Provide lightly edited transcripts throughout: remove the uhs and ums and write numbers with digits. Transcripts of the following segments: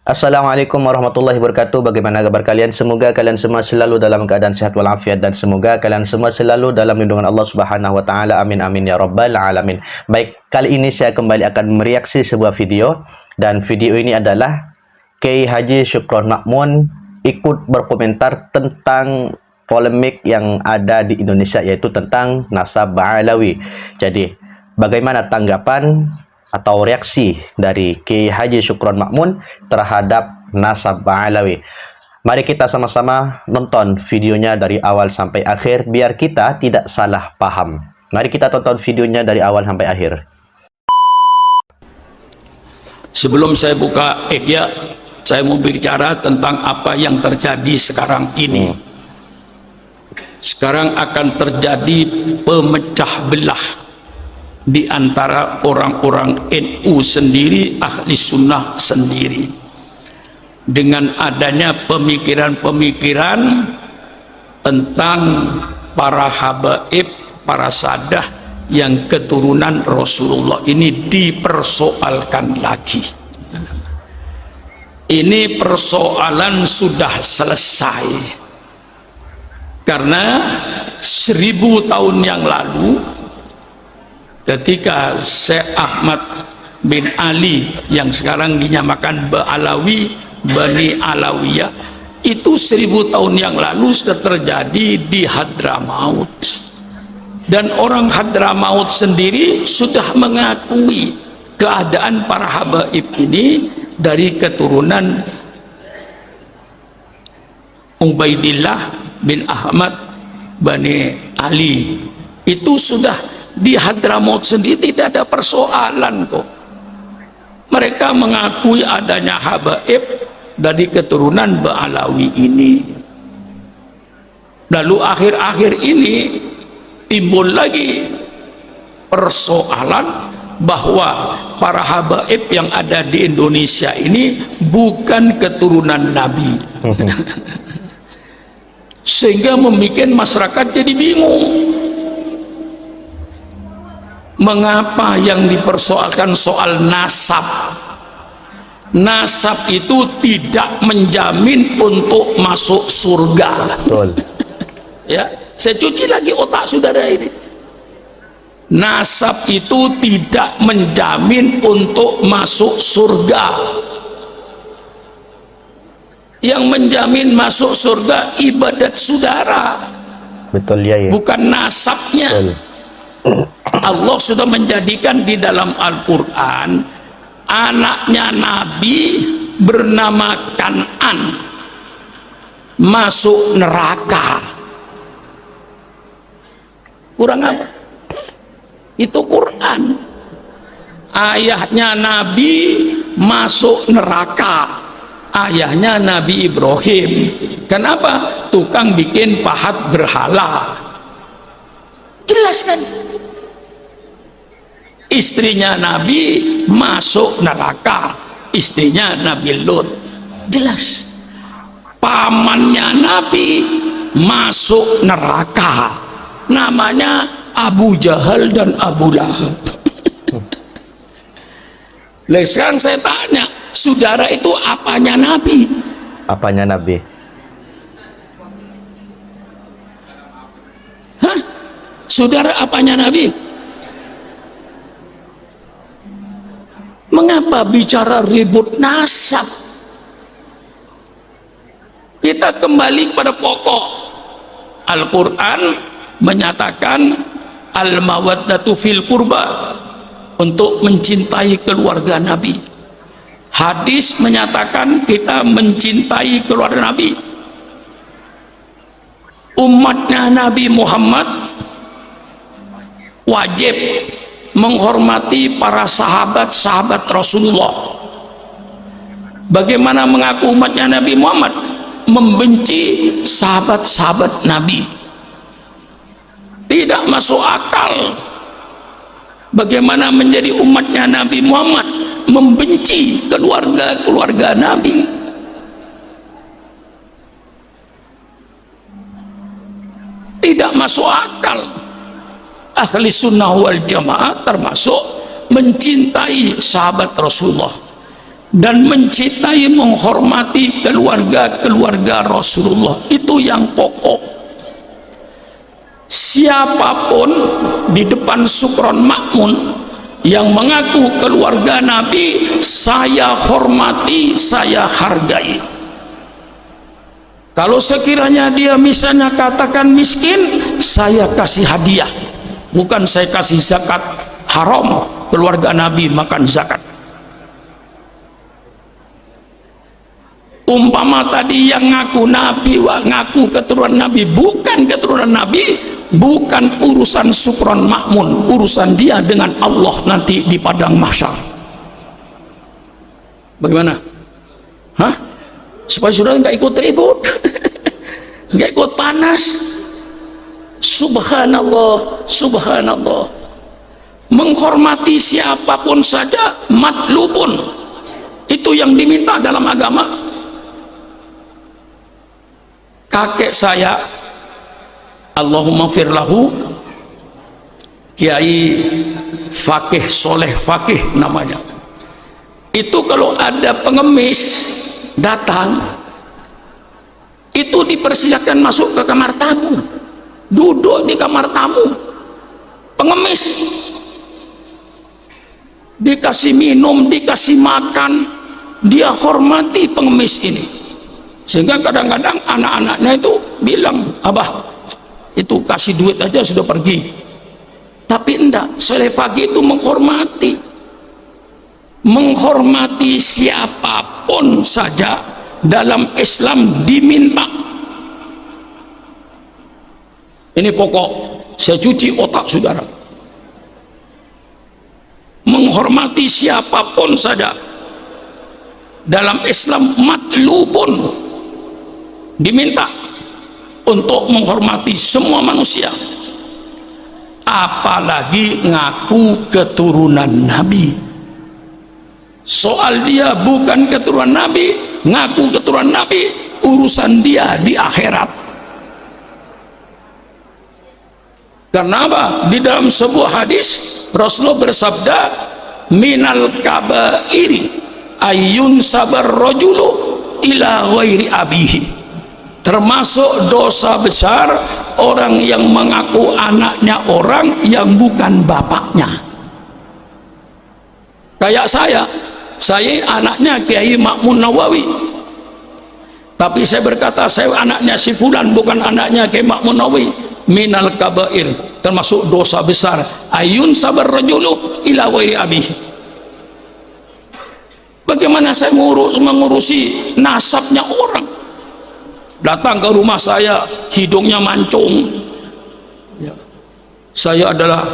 Assalamualaikum warahmatullahi wabarakatuh. Bagaimana kabar kalian? Semoga kalian semua selalu dalam keadaan sehat walafiat dan semoga kalian semua selalu dalam lindungan Allah Subhanahu wa taala. Amin amin ya rabbal alamin. Baik, kali ini saya kembali akan mereaksi sebuah video dan video ini adalah Kiai Haji Syukron Makmun ikut berkomentar tentang polemik yang ada di Indonesia, yaitu tentang nasab Alawi. Jadi, bagaimana tanggapan atau reaksi dari Kiai Haji Syukron Makmun terhadap nasab Alawi? Mari kita sama-sama nonton videonya dari awal sampai akhir biar kita tidak salah paham. Mari kita tonton videonya dari awal sampai akhir. Sebelum saya buka Ihya, saya mau bicara tentang apa yang terjadi sekarang ini. Sekarang akan terjadi pemecah belah di antara orang-orang NU sendiri, ahli sunnah sendiri, dengan adanya pemikiran-pemikiran tentang para habaib, para sadah yang keturunan Rasulullah ini dipersoalkan lagi. Ini persoalan sudah selesai karena 1000 tahun yang lalu ketika Syekh Ahmad bin Ali yang sekarang dinyamakan Ba'alawi, Bani Alawiyah, itu 1000 tahun yang lalu sudah terjadi di Hadramaut, dan orang Hadramaut sendiri sudah mengakui keadaan para habaib ini dari keturunan Ubaidillah bin Ahmad Bani Ali. Itu sudah di Hadramaut sendiri, tidak ada persoalan kok. Mereka mengakui adanya habaib dari keturunan Ba'alawi ini. Lalu akhir-akhir ini timbul lagi persoalan bahwa para habaib yang ada di Indonesia ini bukan keturunan Nabi. Sehingga membuat masyarakat jadi bingung. Mengapa yang dipersoalkan soal nasab? Nasab itu tidak menjamin untuk masuk surga. Betul. Ya, saya cuci lagi otak saudara ini. Nasab itu tidak menjamin untuk masuk surga. Yang menjamin masuk surga ibadat saudara. Betul ya. Bukan nasabnya. Betul. Allah sudah menjadikan di dalam Al-Quran anaknya Nabi bernama Kan'an masuk neraka. Kurang apa? Itu Quran. Ayahnya Nabi masuk neraka, ayahnya Nabi Ibrahim. Kenapa? Tukang bikin pahat berhala. Jelas kan? Istrinya Nabi masuk neraka, istrinya Nabi Lut. Jelas. Pamannya Nabi masuk neraka, namanya Abu Jahal dan Abu Lahab. Sekarang saya tanya, saudara itu apanya Nabi? Apanya Nabi? Hah? Saudara apanya Nabi? Mengapa bicara ribut nasab? Kita kembali kepada pokok. Al-Quran menyatakan al-mawaddatu fil qurba, untuk mencintai keluarga Nabi. Hadis menyatakan kita mencintai keluarga Nabi. Umatnya Nabi Muhammad wajib menghormati para sahabat-sahabat Rasulullah. Bagaimana mengaku umatnya Nabi Muhammad? Membenci sahabat-sahabat Nabi. Tidak masuk akal. Bagaimana menjadi umatnya Nabi Muhammad membenci keluarga-keluarga Nabi? Tidak masuk akal. Ahli sunnah wal jamaah termasuk mencintai sahabat Rasulullah. dan mencintai, menghormati keluarga Rasulullah. Itu yang pokok. Siapapun di depan Sukron Makmun yang mengaku keluarga Nabi, saya hormati, saya hargai. Kalau sekiranya dia misalnya katakan miskin, saya kasih hadiah, bukan saya kasih zakat. Haram keluarga Nabi makan zakat. Umpama tadi yang ngaku Nabi, ngaku keturunan Nabi, bukan keturunan Nabi, bukan urusan Sukron Makmun, urusan dia dengan Allah nanti di padang mahsyar. Bagaimana? Hah? Supaya saudara nggak ikut ribut, nggak ikut panas. Subhanallah, subhanallah. Menghormati siapapun saja matlubun, itu yang diminta dalam agama. Kakek saya, Allahumma firlahu, Kiai Fakih Soleh Fakih namanya. Itu kalau ada pengemis datang, itu dipersilakan masuk ke kamar tamu, duduk di kamar tamu. Pengemis dikasih minum, dikasih makan, dia hormati pengemis ini. Sehingga kadang-kadang anak-anaknya itu bilang, abah itu kasih duit aja sudah pergi. Tapi enggak, Soleh Fakih itu menghormati siapapun saja dalam Islam diminta. Ini pokok, saya cuci otak saudara. Menghormati siapapun saja dalam Islam matlubun, diminta untuk menghormati semua manusia, apalagi ngaku keturunan Nabi. Soal dia bukan keturunan Nabi, ngaku keturunan Nabi, urusan dia di akhirat. Karena apa? Di dalam sebuah hadis Rasulullah bersabda, minal kabairi ayyun sabar rajulu ila ghairi abihi. Termasuk dosa besar orang yang mengaku anaknya orang yang bukan bapaknya. Kayak saya anaknya Kiai Makmun Nawawi, tapi saya berkata saya anaknya si fulan, bukan anaknya Kiai Makmun Nawawi. Minal kabair, termasuk dosa besar, ayun sabar rajulu ila ghairi abihi. Bagaimana saya mengurusi nasabnya orang? Datang ke rumah saya, hidungnya mancung. Ya. Saya adalah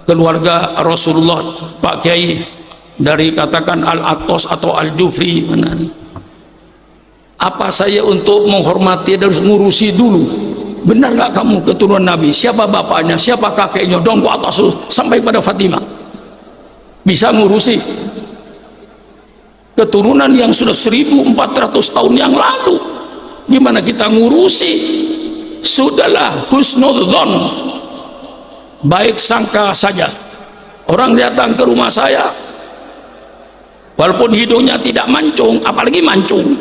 keluarga Rasulullah, Pak Kiai, dari katakan Al-Atos atau Al-Jufri. Apa saya untuk menghormati dan ngurusi dulu? Benar nggak kamu keturunan Nabi? Siapa bapaknya? Siapa kakeknya? Dong ke atas sampai pada Fatimah. Bisa ngurusi keturunan yang sudah 1400 tahun yang lalu. Gimana kita ngurusi? Sudahlah, husnudzon, baik sangka saja. Orang datang ke rumah saya, walaupun hidungnya tidak mancung, apalagi mancung.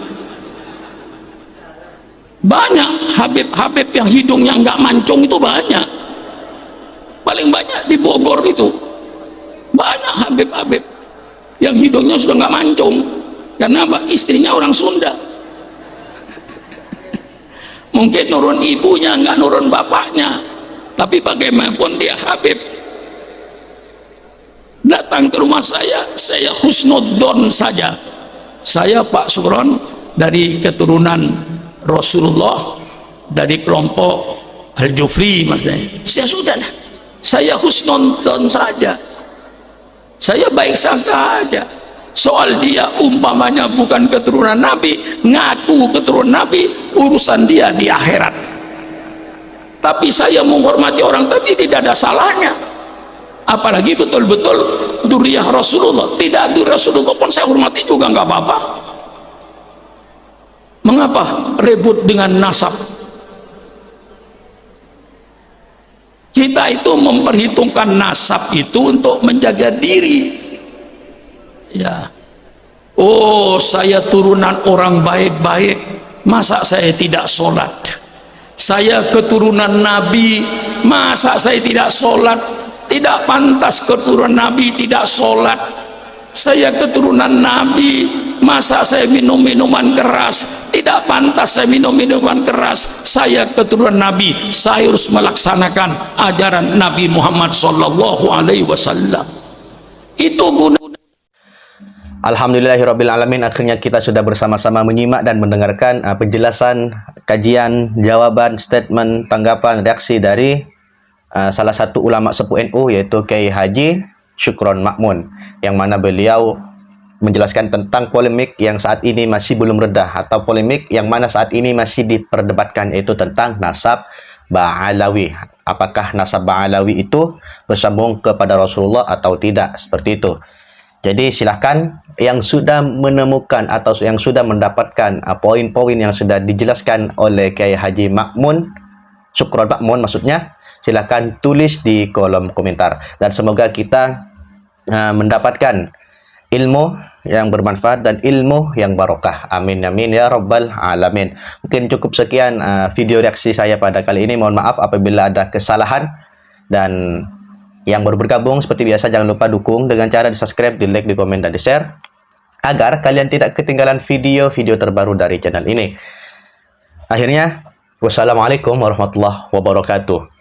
Banyak Habib-habib yang hidungnya nggak mancung itu banyak. Paling banyak di Bogor itu. Banyak Habib-habib yang hidungnya sudah nggak mancung. Karena apa? Istrinya orang Sunda. Mungkin nurun ibunya, nggak nurun bapaknya. Tapi bagaimanapun dia Habib. Datang ke rumah saya husnudzon saja. Saya Pak Sukron dari keturunan Rasulullah, dari kelompok Al-Jufri, maksudnya. Sudahlah, saya husnudzon saja, saya baik sangka aja. Soal dia umpamanya bukan keturunan Nabi, ngaku keturunan Nabi, urusan dia di akhirat. Tapi saya menghormati orang tadi tidak ada salahnya, apalagi betul-betul duriyah Rasulullah. Tidak duriyah Rasulullah pun saya hormati juga, nggak apa-apa. Mengapa ribut dengan nasab? Kita itu memperhitungkan nasab itu untuk menjaga diri, ya, Oh, saya turunan orang baik-baik, masa saya tidak sholat? Saya keturunan Nabi, masa saya tidak sholat? Tidak pantas keturunan Nabi tidak sholat. Saya keturunan Nabi, masa saya minum minuman keras? Tidak pantas saya minum minuman keras. Saya keturunan Nabi, saya harus melaksanakan ajaran Nabi Muhammad sallallahu alaihi wasallam. Itu guna. Alhamdulillahirrabbilalamin, akhirnya kita sudah bersama-sama menyimak dan mendengarkan penjelasan, kajian, jawaban, statement, tanggapan, reaksi dari salah satu ulama sepuh NU, yaitu Kiai Haji Syukron Makmun, yang mana beliau menjelaskan tentang polemik yang saat ini masih belum reda, atau polemik yang mana saat ini masih diperdebatkan, yaitu tentang nasab Ba'alawi. Apakah nasab Ba'alawi itu bersambung kepada Rasulullah atau tidak, seperti itu. Jadi silahkan yang sudah menemukan atau yang sudah mendapatkan poin-poin yang sudah dijelaskan oleh Kiai Haji Makmun, Syukron Makmun maksudnya, silahkan tulis di kolom komentar. Dan semoga kita mendapatkan ilmu yang bermanfaat dan ilmu yang barokah. Amin amin ya rabbal alamin. Mungkin cukup sekian video reaksi saya pada kali ini. Mohon maaf apabila ada kesalahan. Dan yang baru bergabung, seperti biasa jangan lupa dukung dengan cara di subscribe, di like, di komen, dan di share, agar kalian tidak ketinggalan video-video terbaru dari channel ini. Akhirnya, wassalamualaikum warahmatullahi wabarakatuh.